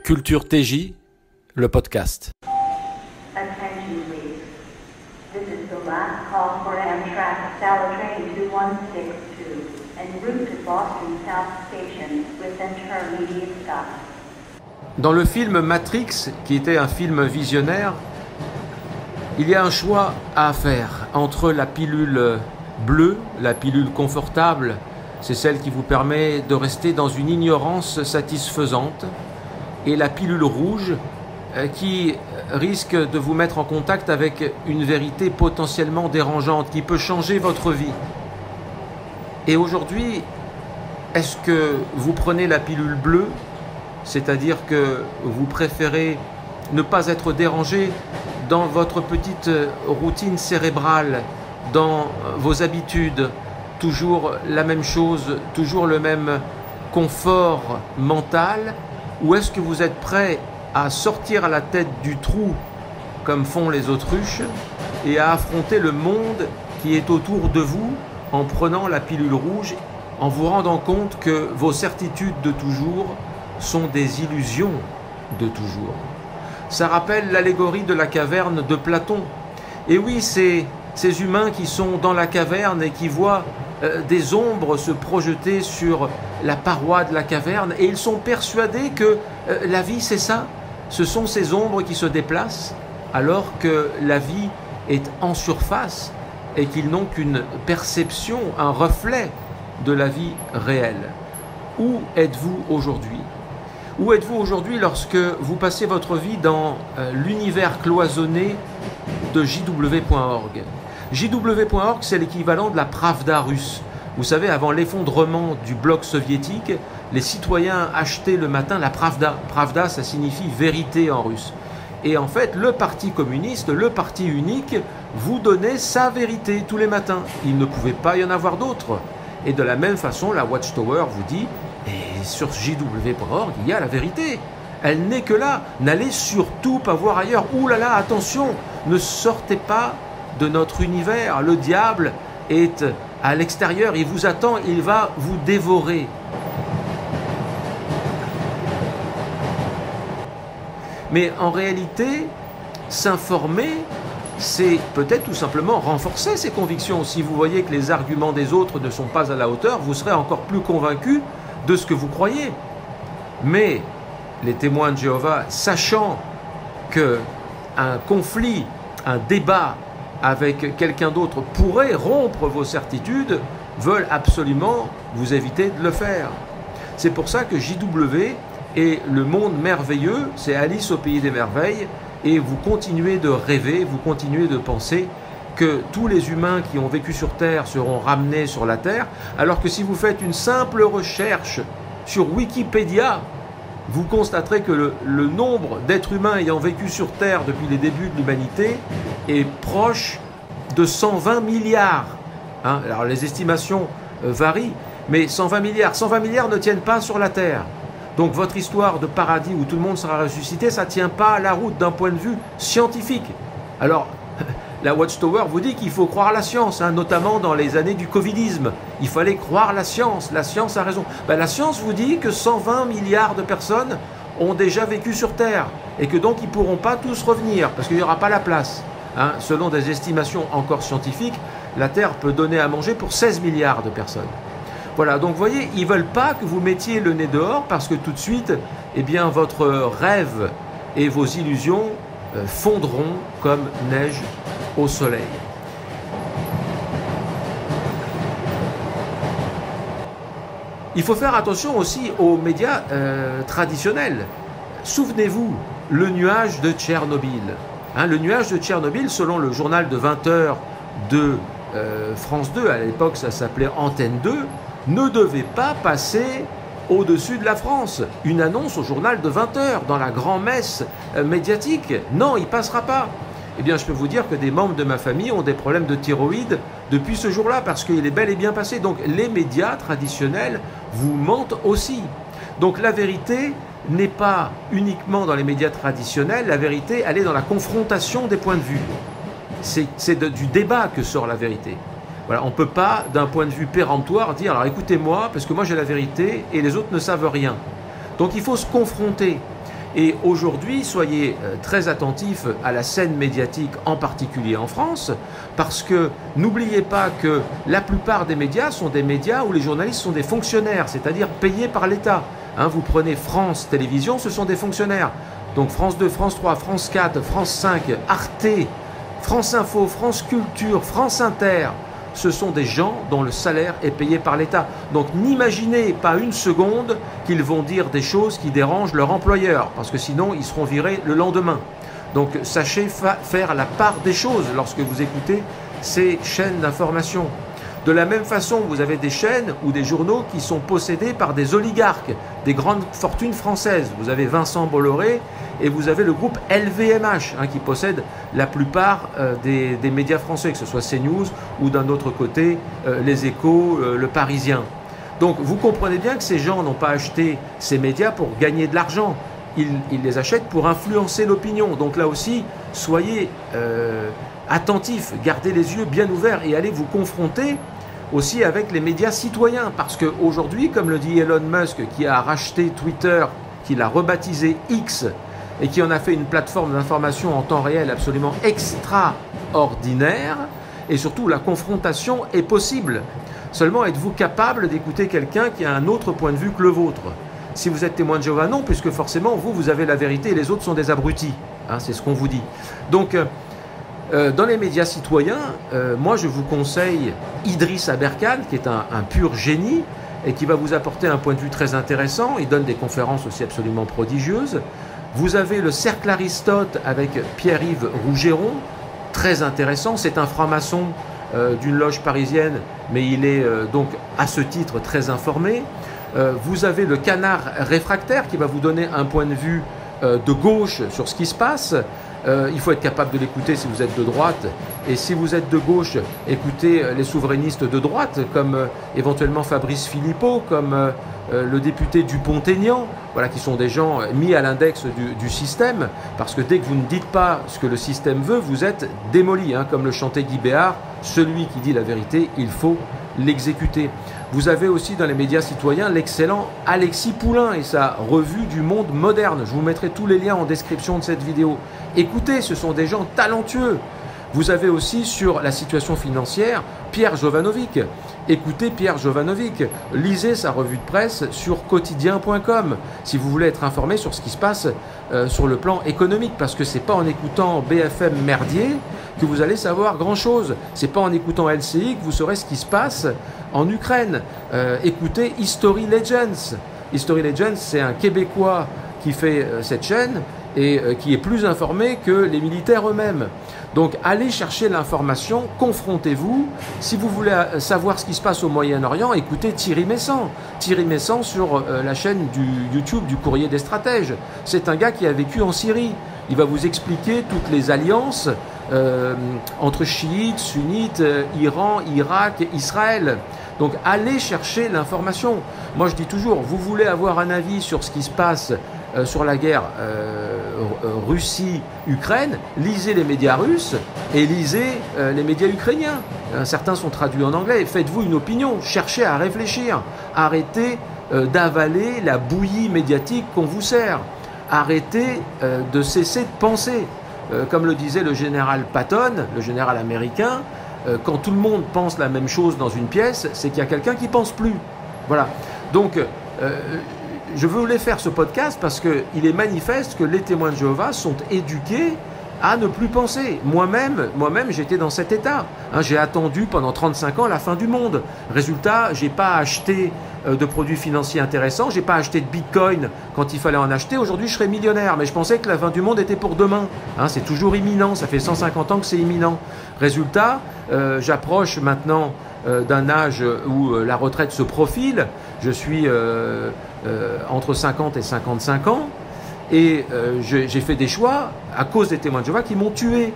Culture TJ, le podcast. Attention please. This is the last call for Amtrak Stella Train 2162 en route to Boston South Station with intermediate stop. Dans le film Matrix, qui était un film visionnaire, il y a un choix à faire entre la pilule bleue, la pilule confortable, c'est celle qui vous permet de rester dans une ignorance satisfaisante, et la pilule rouge qui risque de vous mettre en contact avec une vérité potentiellement dérangeante qui peut changer votre vie. Et aujourd'hui, est-ce que vous prenez la pilule bleue, c'est-à-dire que vous préférez ne pas être dérangé dans votre petite routine cérébrale, dans vos habitudes, toujours la même chose, toujours le même confort mental, ou est-ce que vous êtes prêt à sortir à la tête du trou comme font les autruches et à affronter le monde qui est autour de vous en prenant la pilule rouge, en vous rendant compte que vos certitudes de toujours sont des illusions de toujours. Ça rappelle l'allégorie de la caverne de Platon. Et oui, c'est ces humains qui sont dans la caverne et qui voient des ombres se projeter sur la paroi de la caverne, et ils sont persuadés que la vie c'est ça, ce sont ces ombres qui se déplacent, alors que la vie est en surface et qu'ils n'ont qu'une perception, un reflet de la vie réelle. Où êtes-vous aujourd'hui ? Où êtes-vous aujourd'hui lorsque vous passez votre vie dans l'univers cloisonné de JW.org ? JW.org, c'est l'équivalent de la Pravda russe. Vous savez, avant l'effondrement du bloc soviétique, les citoyens achetaient le matin la Pravda. Pravda, ça signifie vérité en russe. Et en fait, le parti communiste, le parti unique, vous donnait sa vérité tous les matins. Il ne pouvait pas y en avoir d'autres. Et de la même façon, la Watchtower vous dit, et sur JW.org, il y a la vérité. Elle n'est que là. N'allez surtout pas voir ailleurs. Ouh là là, attention, ne sortez pas de notre univers. Le diable est à l'extérieur, il vous attend, il va vous dévorer. Mais en réalité, s'informer, c'est peut-être tout simplement renforcer ses convictions. Si vous voyez que les arguments des autres ne sont pas à la hauteur, vous serez encore plus convaincu de ce que vous croyez. Mais les témoins de Jéhovah, sachant qu'un conflit, un débat avec quelqu'un d'autre pourrait rompre vos certitudes, veulent absolument vous éviter de le faire. C'est pour ça que JW est le monde merveilleux, c'est Alice au pays des merveilles, et vous continuez de rêver, vous continuez de penser que tous les humains qui ont vécu sur Terre seront ramenés sur la Terre, alors que si vous faites une simple recherche sur Wikipédia, vous constaterez que le nombre d'êtres humains ayant vécu sur Terre depuis les débuts de l'humanité est proche de 120 milliards. Alors les estimations varient, mais 120 milliards ne tiennent pas sur la Terre. Donc votre histoire de paradis où tout le monde sera ressuscité, ça ne tient pas à la route d'un point de vue scientifique. Alors, la Watchtower vous dit qu'il faut croire la science, notamment dans les années du covidisme. Il fallait croire la science a raison. La science vous dit que 120 milliards de personnes ont déjà vécu sur Terre et que donc ils ne pourront pas tous revenir parce qu'il n'y aura pas la place. Selon des estimations encore scientifiques, la Terre peut donner à manger pour 16 milliards de personnes. Voilà, donc vous voyez, ils ne veulent pas que vous mettiez le nez dehors parce que tout de suite, eh bien, votre rêve et vos illusions fondront comme neige au soleil. Il faut faire attention aussi aux médias traditionnels. Souvenez-vous, le nuage de Tchernobyl. Le nuage de Tchernobyl, selon le journal de 20 heures de France 2, à l'époque ça s'appelait Antenne 2, ne devait pas passer au-dessus de la France. Une annonce au journal de 20 heures, dans la grand-messe médiatique. Non, il ne passera pas. Eh bien, je peux vous dire que des membres de ma famille ont des problèmes de thyroïde depuis ce jour-là, parce qu'il est bel et bien passé. Donc, les médias traditionnels vous mentent aussi. Donc, la vérité n'est pas uniquement dans les médias traditionnels. La vérité, elle est dans la confrontation des points de vue. C'est du débat que sort la vérité. Voilà, on ne peut pas, d'un point de vue péremptoire, dire « alors écoutez-moi, parce que moi j'ai la vérité et les autres ne savent rien ». Donc il faut se confronter. Et aujourd'hui, soyez très attentifs à la scène médiatique, en particulier en France, parce que n'oubliez pas que la plupart des médias sont des médias où les journalistes sont des fonctionnaires, c'est-à-dire payés par l'État. Hein, vous prenez France Télévisions, ce sont des fonctionnaires. Donc France 2, France 3, France 4, France 5, Arte, France Info, France Culture, France Inter, ce sont des gens dont le salaire est payé par l'État. Donc n'imaginez pas une seconde qu'ils vont dire des choses qui dérangent leur employeur, parce que sinon ils seront virés le lendemain. Donc sachez faire la part des choses lorsque vous écoutez ces chaînes d'information. De la même façon, vous avez des chaînes ou des journaux qui sont possédés par des oligarques, des grandes fortunes françaises. Vous avez Vincent Bolloré et vous avez le groupe LVMH qui possède la plupart des médias français, que ce soit CNews ou d'un autre côté Les Échos, Le Parisien. Donc vous comprenez bien que ces gens n'ont pas acheté ces médias pour gagner de l'argent. Ils les achètent pour influencer l'opinion. Donc là aussi, soyez attentifs, gardez les yeux bien ouverts et allez vous confronter aussi avec les médias citoyens. Parce qu'aujourd'hui, comme le dit Elon Musk, qui a racheté Twitter, qui l'a rebaptisé X, et qui en a fait une plateforme d'information en temps réel absolument extraordinaire, et surtout la confrontation est possible. Seulement, êtes-vous capable d'écouter quelqu'un qui a un autre point de vue que le vôtre? Si vous êtes témoin de Jéhovah, non, puisque forcément, vous avez la vérité et les autres sont des abrutis. Hein, c'est ce qu'on vous dit. Donc, dans les médias citoyens, moi je vous conseille Idriss Aberkane, qui est un pur génie et qui va vous apporter un point de vue très intéressant. Il donne des conférences aussi absolument prodigieuses. Vous avez le Cercle Aristote avec Pierre-Yves Rougeron, très intéressant. C'est un franc-maçon d'une loge parisienne, mais il est donc à ce titre très informé. Vous avez le Canard Réfractaire qui va vous donner un point de vue de gauche sur ce qui se passe. Il faut être capable de l'écouter si vous êtes de droite, et si vous êtes de gauche, écoutez les souverainistes de droite, comme éventuellement Fabrice Philippot, comme le député Dupont-Aignan, voilà, qui sont des gens mis à l'index du système, parce que dès que vous ne dites pas ce que le système veut, vous êtes démoli, comme le chantait Guy Béard, celui qui dit la vérité, il faut l'exécuter. Vous avez aussi dans les médias citoyens l'excellent Alexis Poulain et sa revue du monde moderne. Je vous mettrai tous les liens en description de cette vidéo. Écoutez, ce sont des gens talentueux. Vous avez aussi sur la situation financière Pierre Jovanovic. Écoutez Pierre Jovanovic, lisez sa revue de presse sur quotidien.com si vous voulez être informé sur ce qui se passe sur le plan économique, parce que c'est pas en écoutant BFM Merdier que vous allez savoir grand-chose. C'est pas en écoutant LCI que vous saurez ce qui se passe en Ukraine. Écoutez History Legends. History Legends, c'est un Québécois qui fait cette chaîne et qui est plus informé que les militaires eux-mêmes. Donc allez chercher l'information, confrontez-vous. Si vous voulez savoir ce qui se passe au Moyen-Orient, écoutez Thierry Messant. Thierry Messant sur la chaîne du YouTube du Courrier des Stratèges. C'est un gars qui a vécu en Syrie. Il va vous expliquer toutes les alliances entre chiites, sunnites, Iran, Irak, Israël. Donc allez chercher l'information. Moi je dis toujours, vous voulez avoir un avis sur ce qui se passe sur la guerre Russie-Ukraine, lisez les médias russes et lisez les médias ukrainiens. Certains sont traduits en anglais. Faites-vous une opinion, cherchez à réfléchir. Arrêtez d'avaler la bouillie médiatique qu'on vous sert. Arrêtez de cesser de penser. Comme le disait le général Patton, le général américain, quand tout le monde pense la même chose dans une pièce, c'est qu'il y a quelqu'un qui ne pense plus. Voilà. Donc, je voulais faire ce podcast parce qu'il est manifeste que les témoins de Jéhovah sont éduqués à ne plus penser. Moi-même, j'étais dans cet état. J'ai attendu pendant 35 ans la fin du monde. Résultat, je n'ai pas acheté de produits financiers intéressants, je n'ai pas acheté de Bitcoin quand il fallait en acheter. Aujourd'hui, je serais millionnaire, mais je pensais que la fin du monde était pour demain. C'est toujours imminent, ça fait 150 ans que c'est imminent. Résultat, j'approche maintenant d'un âge où la retraite se profile. Je suis entre 50 et 55 ans. Et j'ai fait des choix à cause des témoins de Jéhovah qui m'ont tué.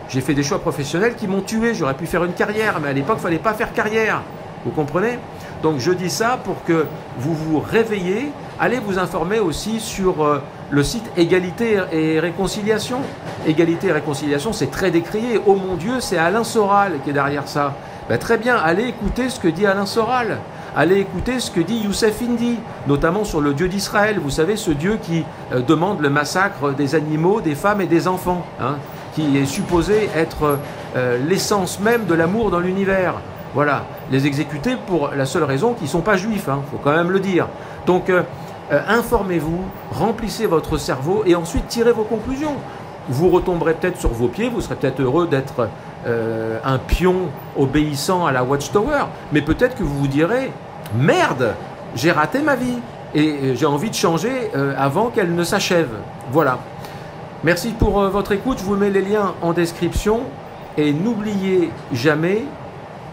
J'ai fait des choix professionnels qui m'ont tué. J'aurais pu faire une carrière, mais à l'époque, il ne fallait pas faire carrière. Vous comprenez? Donc je dis ça pour que vous vous réveillez. Allez vous informer aussi sur le site Égalité et Réconciliation. Égalité et Réconciliation, c'est très décrié. Oh mon Dieu, c'est Alain Soral qui est derrière ça. Ben, très bien, allez écouter ce que dit Alain Soral. allez écouter ce que dit Youssef Indy, notamment sur le Dieu d'Israël. Vous savez, ce Dieu qui demande le massacre des animaux, des femmes et des enfants, hein, qui est supposé être l'essence même de l'amour dans l'univers. Voilà, les exécuter pour la seule raison qu'ils ne sont pas juifs, hein, faut quand même le dire. Donc, informez-vous, remplissez votre cerveau et ensuite tirez vos conclusions. Vous retomberez peut-être sur vos pieds, vous serez peut-être heureux d'être un pion obéissant à la Watchtower, mais peut-être que vous vous direz « Merde, j'ai raté ma vie et j'ai envie de changer avant qu'elle ne s'achève. » Voilà. Merci pour votre écoute, je vous mets les liens en description et n'oubliez jamais,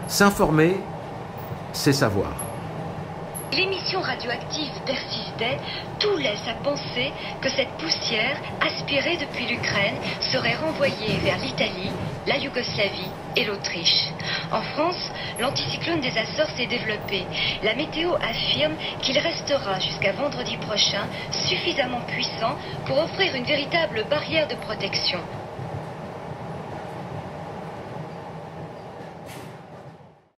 s'informer, c'est savoir. L'émission radioactive persistait, tout laisse à penser que cette poussière, aspirée depuis l'Ukraine, serait renvoyée vers l'Italie, la Yougoslavie et l'Autriche. En France, l'anticyclone des Açores s'est développé. La météo affirme qu'il restera jusqu'à vendredi prochain suffisamment puissant pour offrir une véritable barrière de protection.